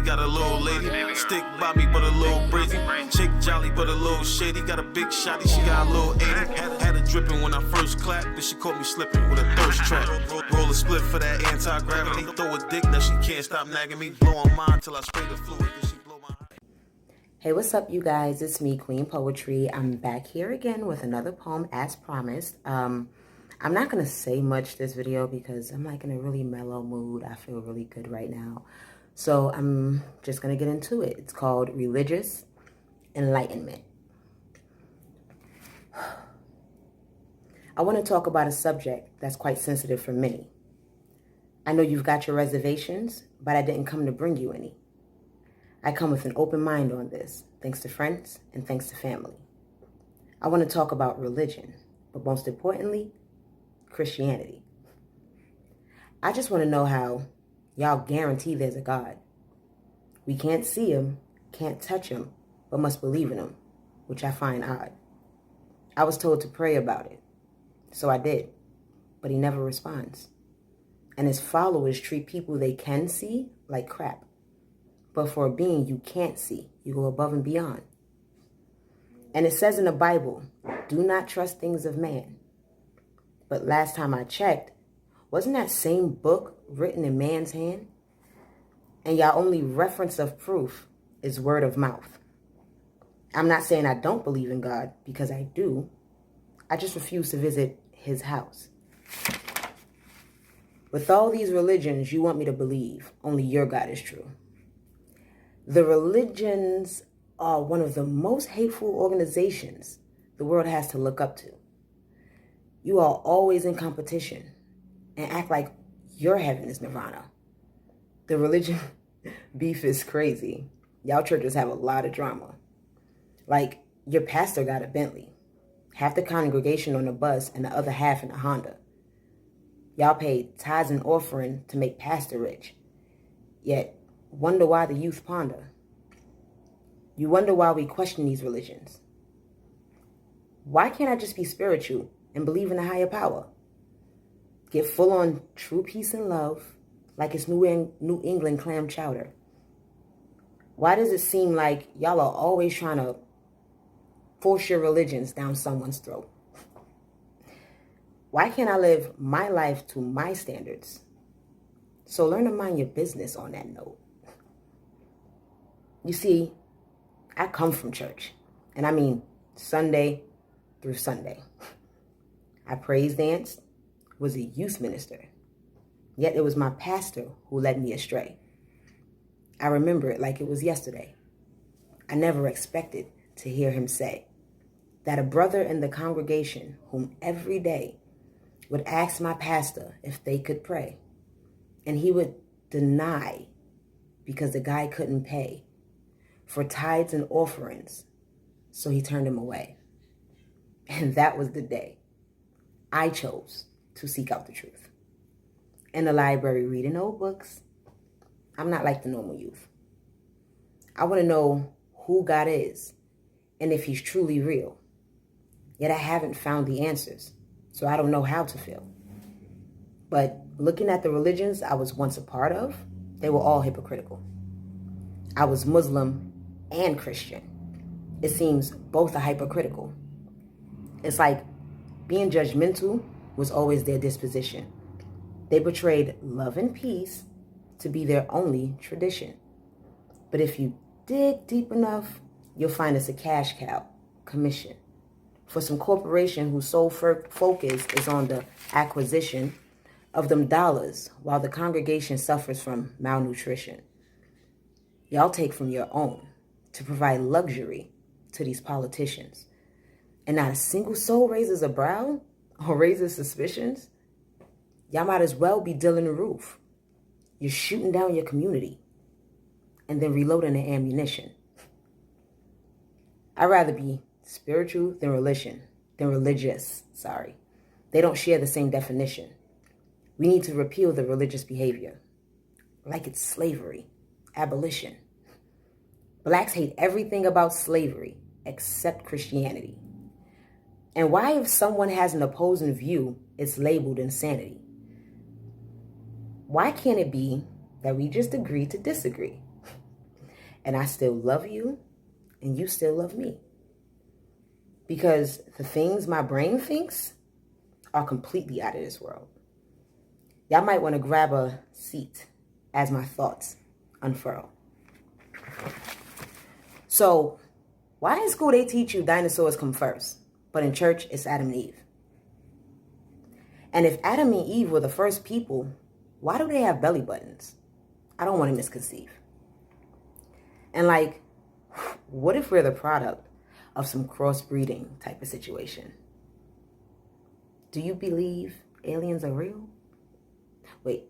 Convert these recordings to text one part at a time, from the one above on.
got a little lady. Stick by me, but a little brazy. Chick jolly, but a little shady. Got a big shotty, she got a little 80. Had her dripping when I first clapped, then she caught me slipping with a thirst trap. Roll a split for that anti-gravity. Throw a dick, now she can't stop nagging me. Blow on mine till I spray the fluid, then she blow my... Hey, what's up, you guys? It's me, Queen Poetry. I'm back here again with another poem as promised. I'm not going to say much this video because I'm like in a really mellow mood. I feel really good right now. So I'm just going to get into it. It's called Religious Enlightenment. I want to talk about a subject that's quite sensitive for many. I know you've got your reservations, but I didn't come to bring you any. I come with an open mind on this, thanks to friends and thanks to family. I want to talk about religion, but most importantly, Christianity. I just want to know how y'all guarantee there's a God. We can't see him, can't touch him, but must believe in him, which I find odd. I was told to pray about it, so I did, but he never responds. And his followers treat people they can see like crap. But for a being you can't see, you go above and beyond. And it says in the Bible, do not trust things of man. But last time I checked, wasn't that same book written in man's hand? And y'all only reference of proof is word of mouth. I'm not saying I don't believe in God, because I do. I just refuse to visit his house. With all these religions, you want me to believe only your God is true. The religions are one of the most hateful organizations the world has to look up to. You are always in competition and act like your heaven is nirvana. The religion beef is crazy. Y'all churches have a lot of drama. Like, your pastor got a Bentley, half the congregation on a bus and the other half in a Honda. Y'all paid tithes and offering to make pastor rich, yet wonder why the youth ponder. You wonder why we question these religions. Why can't I just be spiritual and believe in a higher power? Get full on true peace and love like it's New England clam chowder. Why does it seem like y'all are always trying to force your religions down someone's throat? Why can't I live my life to my standards? So learn to mind your business on that note. You see, I come from church, and I mean Sunday through Sunday. I praise danced, was a youth minister, yet it was my pastor who led me astray. I remember it like it was yesterday. I never expected to hear him say that a brother in the congregation whom every day would ask my pastor if they could pray, and he would deny because the guy couldn't pay for tithes and offerings, so he turned him away. And that was the day I chose to seek out the truth. In the library reading old books, I'm not like the normal youth. I want to know who God is and if he's truly real. Yet I haven't found the answers, so I don't know how to feel. But looking at the religions I was once a part of, they were all hypocritical. I was Muslim and Christian. It seems both are hypocritical. It's like being judgmental was always their disposition. They portrayed love and peace to be their only tradition. But if you dig deep enough, you'll find it's a cash cow, commission, for some corporation whose sole focus is on the acquisition of them dollars while the congregation suffers from malnutrition. Y'all take from your own to provide luxury to these politicians. And not a single soul raises a brow or raises suspicions. Y'all might as well be Dylan Roof. You're shooting down your community and then reloading the ammunition. I'd rather be spiritual than religious. They don't share the same definition. We need to repeal the religious behavior, like it's slavery, abolition. Blacks hate everything about slavery except Christianity. And why, if someone has an opposing view, it's labeled insanity? Why can't it be that we just agree to disagree? And I still love you, and you still love me. Because the things my brain thinks are completely out of this world. Y'all might want to grab a seat as my thoughts unfurl. So, why in school they teach you dinosaurs come first, but in church it's Adam and Eve? And if Adam and Eve were the first people, why do they have belly buttons? I don't want to misconceive. And like, what if we're the product of some crossbreeding type of situation? Do you believe aliens are real? Wait,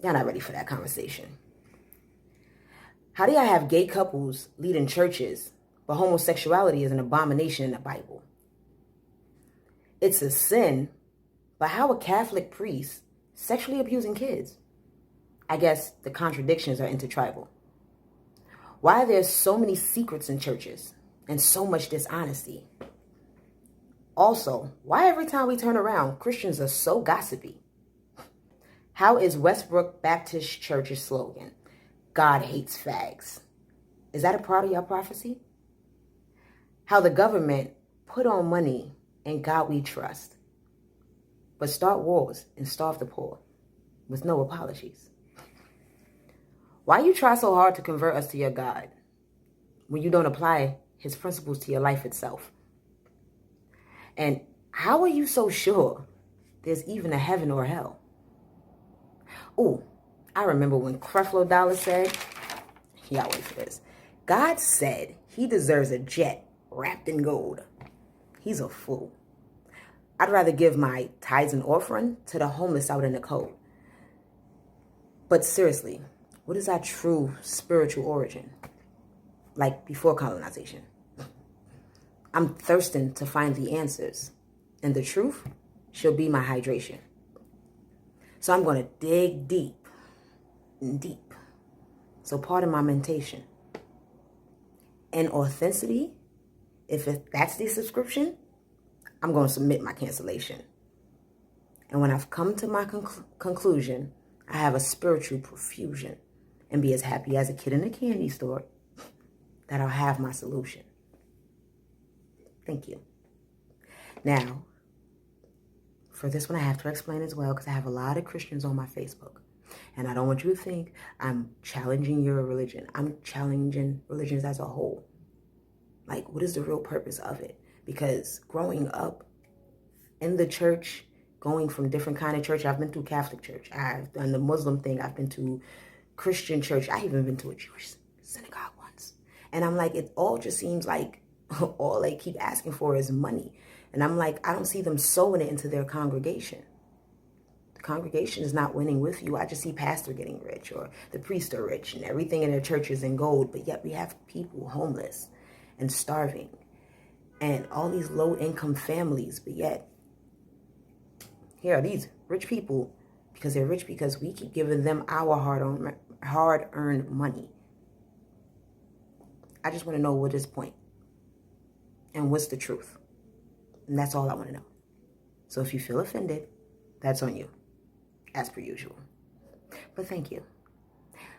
y'all not ready for that conversation. How do y'all have gay couples leading churches, but homosexuality is an abomination in the Bible? It's a sin, but how are Catholic priests sexually abusing kids? I guess the contradictions are intertribal. Why are there so many secrets in churches and so much dishonesty? Also, why every time we turn around, Christians are so gossipy? How is Westbrook Baptist Church's slogan, God hates fags? Is that a part of your prophecy? How the government put on money and God we trust, but start wars and starve the poor with no apologies. Why you try so hard to convert us to your God when you don't apply his principles to your life itself? And how are you so sure there's even a heaven or hell? Oh, I remember when Creflo Dollar said, y'all wait for this, God said he deserves a jet wrapped in gold. He's a fool. I'd rather give my tithes and offering to the homeless out in the cold. But seriously, what is our true spiritual origin? Like before colonization. I'm thirsting to find the answers, and the truth shall be my hydration. So I'm going to dig deep and deep. So pardon my mentation. And authenticity, if that's the subscription, I'm going to submit my cancellation. And when I've come to my conclusion, I have a spiritual profusion and be as happy as a kid in a candy store that I'll have my solution. Thank you. Now, for this one, I have to explain as well because I have a lot of Christians on my Facebook. And I don't want you to think I'm challenging your religion. I'm challenging religions as a whole. Like, what is the real purpose of it? Because growing up in the church, going from different kind of church, I've been to Catholic church. I've done the Muslim thing. I've been to Christian church. I even been to a Jewish synagogue once. And I'm like, it all just seems like all they keep asking for is money. And I'm like, I don't see them sowing it into their congregation. The congregation is not winning with you. I just see pastor getting rich or the priest are rich and everything in their church is in gold. But yet we have people homeless and starving and all these low income families. But yet here are these rich people because they're rich because we keep giving them our hard-earned money. I just want to know what is the point and what's the truth. And that's all I want to know. So if you feel offended, that's on you, as per usual. But thank you.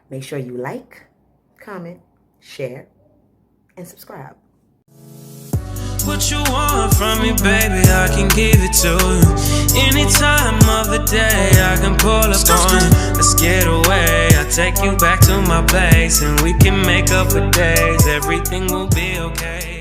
Make sure you like, comment, share, and subscribe. What you want from me, baby, I can give it to you. Any time of the day, I can pull up on you. Let's get away, I'll take you back to my place, and we can make up for days. Everything will be okay.